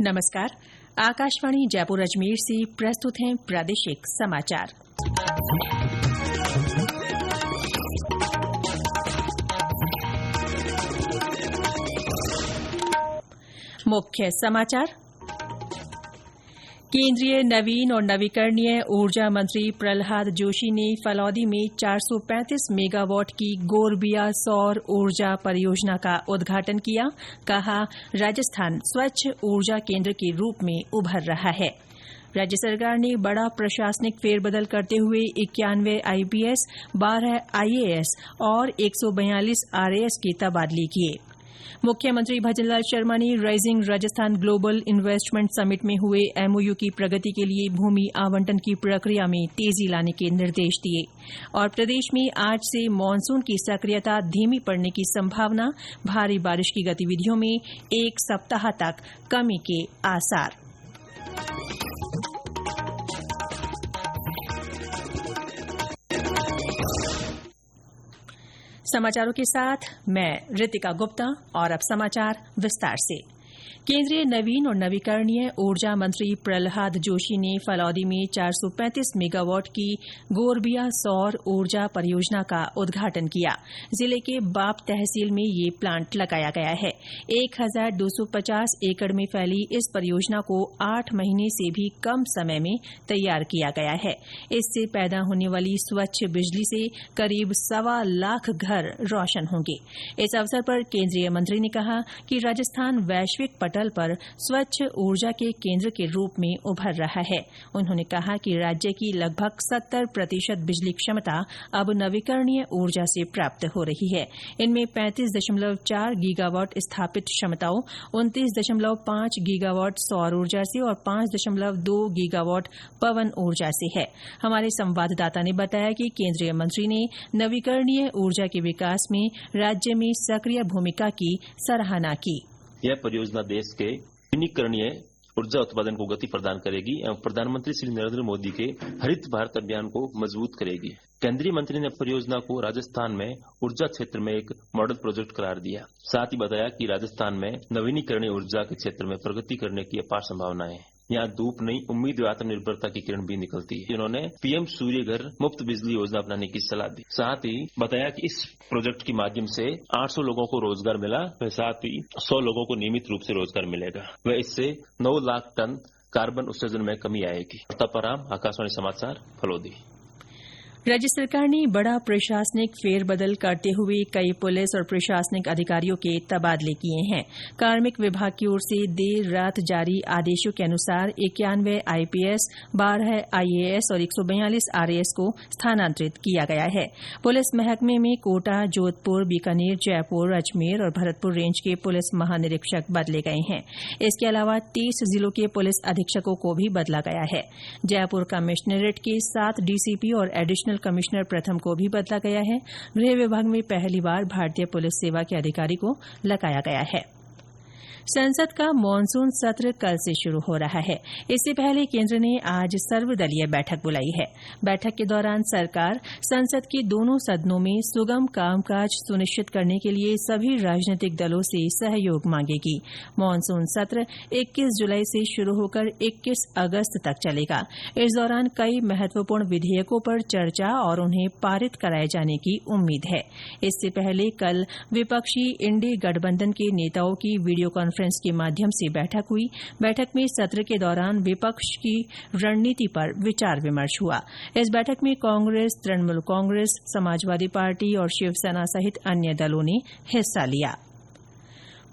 नमस्कार। आकाशवाणी जयपुर अजमेर से प्रस्तुत हैं प्रादेशिक समाचार। मुख्य समाचार। केंद्रीय नवीन और नवीकरणीय ऊर्जा मंत्री प्रहलाद जोशी ने फलौदी में 435 मेगावाट की गोरबिया सौर ऊर्जा परियोजना का उद्घाटन किया। कहा, राजस्थान स्वच्छ ऊर्जा केंद्र के रूप में उभर रहा है। राज्य सरकार ने बड़ा प्रशासनिक फेरबदल करते हुए 91 आईपीएस, 12 आईएएस और 142 आरएएस के तबादले किए। मुख्यमंत्री भजनलाल शर्मा ने rising Rajasthan global investment summit में हुए एमओयू की प्रगति के लिए भूमि आवंटन की प्रक्रिया में तेजी लाने के निर्देश दिए। और प्रदेश में आज से मानसून की सक्रियता धीमी पड़ने की संभावना, भारी बारिश की गतिविधियों में एक सप्ताह तक कमी के आसार। समाचारों के साथ मैं रितिका गुप्ता और अब समाचार विस्तार से। केंद्रीय नवीन और नवीकरणीय ऊर्जा मंत्री प्रहलाद जोशी ने फलौदी में 435 मेगावाट की गोरबिया सौर ऊर्जा परियोजना का उद्घाटन किया। जिले के बाप तहसील में ये प्लांट लगाया गया है। 1250 एकड़ में फैली इस परियोजना को 8 महीने से भी कम समय में तैयार किया गया है। इससे पैदा होने वाली स्वच्छ बिजली से करीब 1.25 लाख घर रोशन होंगे। इस अवसर पर केंद्रीय मंत्री ने कहा कि राजस्थान वैश्विक पटल पर स्वच्छ ऊर्जा के केंद्र के रूप में उभर रहा है। उन्होंने कहा कि राज्य की लगभग 70% बिजली क्षमता अब नवीकरणीय ऊर्जा से प्राप्त हो रही है। इनमें 35.4 गीगावाट स्थापित क्षमताओं, 29.5 गीगावाट सौर ऊर्जा से और 5.2 गीगावाट पवन ऊर्जा से है। हमारे संवाददाता ने बताया कि केंद्रीय मंत्री ने नवीकरणीय ऊर्जा के विकास में राज्य में सक्रिय भूमिका की सराहना की। यह परियोजना देश के नवीकरणीय ऊर्जा उत्पादन को गति प्रदान करेगी एवं प्रधानमंत्री श्री नरेंद्र मोदी के हरित भारत अभियान को मजबूत करेगी। केंद्रीय मंत्री ने परियोजना को राजस्थान में ऊर्जा क्षेत्र में एक मॉडल प्रोजेक्ट करार दिया। साथ ही बताया कि राजस्थान में नवीनीकरणीय ऊर्जा के क्षेत्र में प्रगति करने की अपार संभावनाएं हैं। यहाँ धूप नहीं, उम्मीद व आत्मनिर्भरता की किरण भी निकलती है। इन्होंने पीएम सूर्य घर मुफ्त बिजली योजना अपनाने की सलाह दी। साथ ही बताया कि इस प्रोजेक्ट के माध्यम से 800 लोगों को रोजगार मिला व साथ ही 100 लोगों को नियमित रूप से रोजगार मिलेगा व इससे 9 लाख टन कार्बन उत्सर्जन में कमी आएगी। प्रतापराम, आकाशवाणी समाचार, फलौदी। राज्य सरकार ने बड़ा प्रशासनिक फेरबदल करते हुए कई पुलिस और प्रशासनिक अधिकारियों के तबादले किए हैं। कार्मिक विभाग की ओर से देर रात जारी आदेशों के अनुसार 91 आईपीएस, 12 आईएएस और 142 आरएएस को स्थानांतरित किया गया है। पुलिस महकमे में कोटा, जोधपुर, बीकानेर, जयपुर, अजमेर और भरतपुर रेंज के पुलिस महानिरीक्षक बदले गए हैं। इसके अलावा 30 जिलों के पुलिस अधीक्षकों को भी बदला गया है। जयपुर कमिश्नरेट के 7 डीसीपी और एडिशनल कमिश्नर प्रथम को भी बदला गया है। गृह विभाग में पहली बार भारतीय पुलिस सेवा के अधिकारी को लगाया गया है। संसद का मानसून सत्र कल से शुरू हो रहा है। इससे पहले केंद्र ने आज सर्वदलीय बैठक बुलाई है। बैठक के दौरान सरकार संसद के दोनों सदनों में सुगम कामकाज सुनिश्चित करने के लिए सभी राजनीतिक दलों से सहयोग मांगेगी। मानसून सत्र 21 जुलाई से शुरू होकर 21 अगस्त तक चलेगा। इस दौरान कई महत्वपूर्ण विधेयकों पर चर्चा और उन्हें पारित कराए जाने की उम्मीद है। इससे पहले कल विपक्षी इंडी गठबंधन के नेताओं की वीडियो कॉन्फ्रेंस के माध्यम से बैठक हुई। बैठक में सत्र के दौरान विपक्ष की रणनीति पर विचार विमर्श हुआ। इस बैठक में कांग्रेस, तृणमूल कांग्रेस, समाजवादी पार्टी और शिवसेना सहित अन्य दलों ने हिस्सा लिया।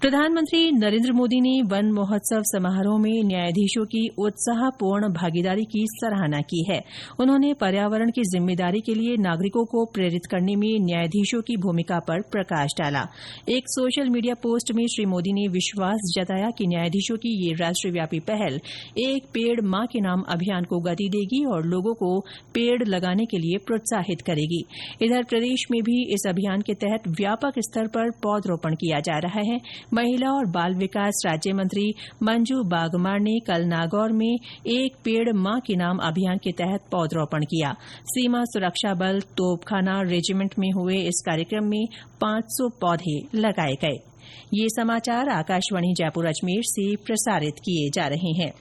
प्रधानमंत्री नरेंद्र मोदी ने वन महोत्सव समारोह में न्यायाधीशों की उत्साहपूर्ण भागीदारी की सराहना की है। उन्होंने पर्यावरण की जिम्मेदारी के लिए नागरिकों को प्रेरित करने में न्यायाधीशों की भूमिका पर प्रकाश डाला। एक सोशल मीडिया पोस्ट में श्री मोदी ने विश्वास जताया कि न्यायाधीशों की ये राष्ट्रव्यापी पहल एक पेड़ मां के नाम अभियान को गति देगी और लोगों को पेड़ लगाने के लिए प्रोत्साहित करेगी। इधर प्रदेश में भी इस अभियान के तहत व्यापक स्तर पर पौधरोपण किया जा रहा है। महिला और बाल विकास राज्य मंत्री मंजू बागमार ने कल नागौर में एक पेड़ मां के नाम अभियान के तहत पौधरोपण किया। सीमा सुरक्षा बल तोपखाना रेजिमेंट में हुए इस कार्यक्रम में 500 पौधे लगाए गए। ये समाचार आकाशवाणी जयपुर अजमेर से प्रसारित किए जा रहे हैं।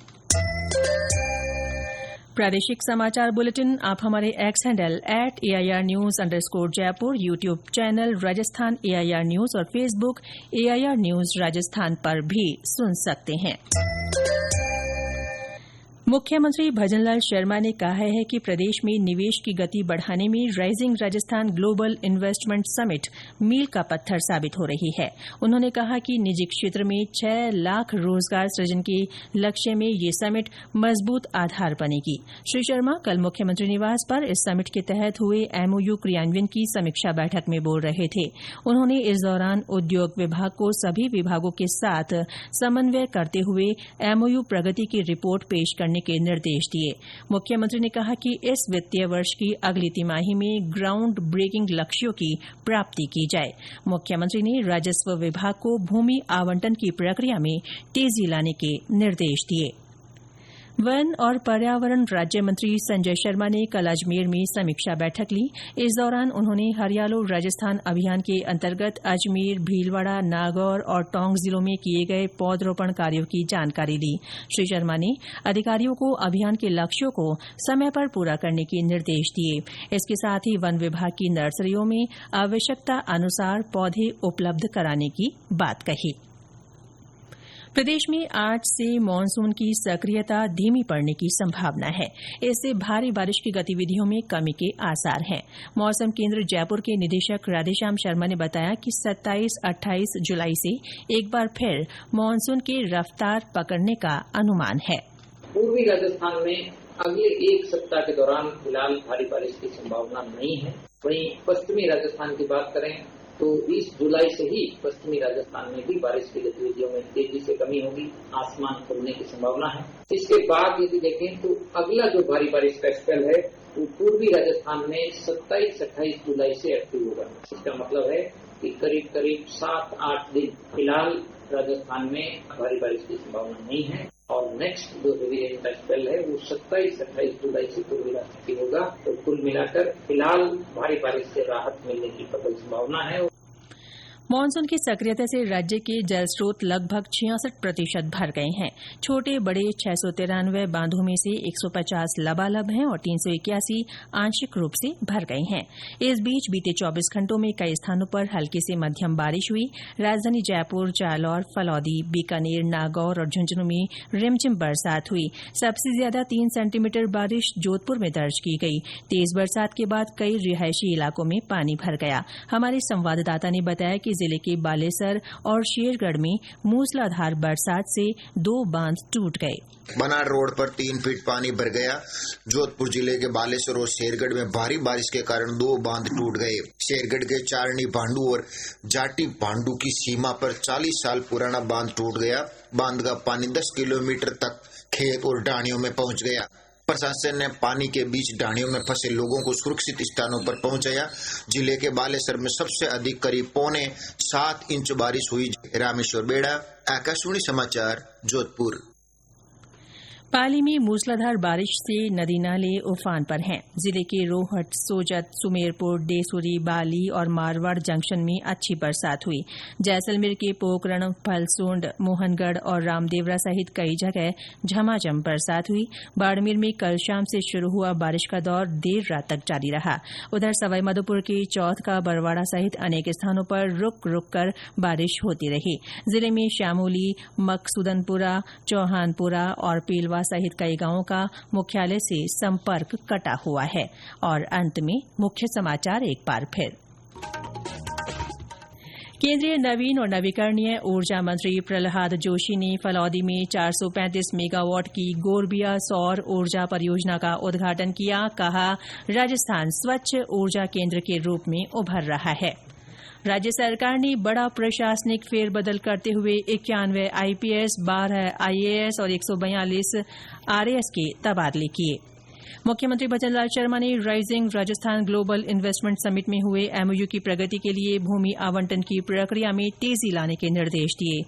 प्रादेशिक समाचार बुलेटिन आप हमारे x handle @AIRnews_Jaipur, YouTube channel Rajasthan AIR news और फेसबुक AIR न्यूज राजस्थान पर भी सुन सकते हैं। मुख्यमंत्री भजनलाल शर्मा ने कहा है कि प्रदेश में निवेश की गति बढ़ाने में rising Rajasthan global investment summit मील का पत्थर साबित हो रही है। उन्होंने कहा कि निजी क्षेत्र में 6 लाख रोजगार सृजन के लक्ष्य में ये समिट मजबूत आधार बनेगी। श्री शर्मा कल मुख्यमंत्री निवास पर इस समिट के तहत हुए MOU क्रियान्वयन की समीक्षा बैठक में बोल रहे थे। उन्होंने इस दौरान उद्योग विभाग को सभी विभागों के साथ समन्वय करते हुए MOU प्रगति की रिपोर्ट पेश करने के निर्देश दिए। मुख्यमंत्री ने कहा कि इस वित्तीय वर्ष की अगली तिमाही में ग्राउंड ब्रेकिंग लक्ष्यों की प्राप्ति की जाए। मुख्यमंत्री ने राजस्व विभाग को भूमि आवंटन की प्रक्रिया में तेजी लाने के निर्देश दिए। वन और पर्यावरण राज्य मंत्री संजय शर्मा ने कल अजमेर में समीक्षा बैठक ली। इस दौरान उन्होंने हरियालो राजस्थान अभियान के अंतर्गत अजमेर, भीलवाड़ा, नागौर और टोंक जिलों में किए गए पौधरोपण कार्यों की जानकारी दी। श्री शर्मा ने अधिकारियों को अभियान के लक्ष्यों को समय पर पूरा करने के निर्देश दिए। इसके साथ ही वन विभाग की नर्सरियों में आवश्यकता अनुसार पौधे उपलब्ध कराने की बात कही। प्रदेश में आज से मानसून की सक्रियता धीमी पड़ने की संभावना है। इससे भारी बारिश की गतिविधियों में कमी के आसार हैं। मौसम केंद्र जयपुर के निदेशक राधेश्याम शर्मा ने बताया कि 27-28 जुलाई से एक बार फिर मानसून की रफ्तार पकड़ने का अनुमान है। पूर्वी राजस्थान में अगले एक सप्ताह के दौरान फिलहाल भारी बारिश की संभावना नहीं है। वहीं पश्चिमी राजस्थान की बात करें तो 20 जुलाई से ही पश्चिमी राजस्थान में भी बारिश की गतिविधियों में तेजी से कमी होगी, आसमान खुलने की संभावना है। इसके बाद यदि देखें तो अगला जो भारी बारिश का स्पेल है वो पूर्वी राजस्थान में 27-28 जुलाई से एक्टिव होगा। इसका मतलब है कि करीब 7-8 दिन फिलहाल राजस्थान में भारी बारिश की संभावना नहीं है और नेक्स्ट जो हेवी रेन का स्पेल है वो 27-28 जुलाई से पूर्वी राजस्थान की होगा। तो कुल मिलाकर फिलहाल भारी बारिश से राहत मिलने की प्रबल संभावना है। मानसून की सक्रियता से राज्य के जल स्रोत लगभग 66% भर गए हैं। छोटे बड़े 693 बांधों में से 150 लबालब हैं और 381 आंशिक रूप से भर गए हैं। इस बीच बीते 24 घंटों में कई स्थानों पर हल्की से मध्यम बारिश हुई। राजधानी जयपुर, जालौर, फलौदी, बीकानेर, नागौर और झुंझुनू में रिमझिम बरसात हुई। सबसे ज्यादा 3 सेंटीमीटर बारिश जोधपुर में दर्ज की गई। तेज बरसात के बाद कई रिहायशी इलाकों में पानी भर गया। हमारे संवाददाता ने बताया कि जिले के बालेसर और शेरगढ़ में मूसलाधार बरसात से 2 बांध टूट गए। बनाड़ रोड पर 3 फीट पानी भर गया। जोधपुर जिले के बालेसर और शेरगढ़ में भारी बारिश के कारण 2 बांध टूट गए। शेरगढ़ के चारनी भांडू और जाटी भांडू की सीमा पर 40 साल पुराना बांध टूट गया। बांध का पानी 10 किलोमीटर तक खेत और ढाणियों में पहुंच गया। प्रशासन ने पानी के बीच ढाणियों में फंसे लोगों को सुरक्षित स्थानों पर पहुंचाया। जिले के बालेसर में सबसे अधिक करीब 7.25 इंच बारिश हुई। रामेश्वर बेड़ा, आकाशवाणी समाचार, जोधपुर। पाली में मूसलाधार बारिश से नदी नाले उफान पर हैं। जिले के रोहट, सोजत, सुमेरपुर, डेसुरी, बाली और मारवाड़ जंक्शन में अच्छी बरसात हुई। जैसलमेर के पोकरण, फलसूंड, मोहनगढ़ और रामदेवरा सहित कई जगह झमाझम बरसात हुई। बाड़मेर में कल शाम से शुरू हुआ बारिश का दौर देर रात तक जारी रहा। उधर सवाईमाधोपुर के चौथका, बरवाड़ा सहित अनेक स्थानों पर रुक रुक कर बारिश होती रही। जिले में श्यामोली, मकसूदनपुरा, चौहानपुरा और पीलवा सहित कई गांवों का मुख्यालय से संपर्क कटा हुआ है। और अंत में मुख्य समाचार एक बार फिर। केंद्रीय नवीन और नवीकरणीय ऊर्जा मंत्री प्रहलाद जोशी ने फलौदी में 435 मेगावाट की गोरबिया सौर ऊर्जा परियोजना का उद्घाटन किया। कहा, राजस्थान स्वच्छ ऊर्जा केंद्र के रूप में उभर रहा है। राज्य सरकार ने बड़ा प्रशासनिक फेरबदल करते हुए 91 आईपीएस, 12 आईएएस और 142 आरएएस के तबादले किए। मुख्यमंत्री भजनलाल शर्मा ने rising Rajasthan global investment summit में हुए एमओयू की प्रगति के लिए भूमि आवंटन की प्रक्रिया में तेजी लाने के निर्देश दिए।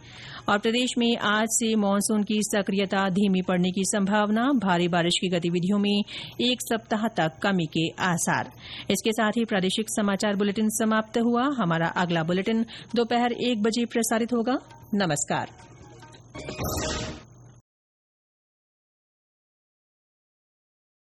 और प्रदेश में आज से मानसून की सक्रियता धीमी पड़ने की संभावना, भारी बारिश की गतिविधियों में एक सप्ताह तक कमी के आसार। इसके साथ ही प्रादेशिक समाचार बुलेटिन समाप्त हुआ। हमारा अगला बुलेटिन दोपहर 1 बजे प्रसारित होगा। नमस्कार।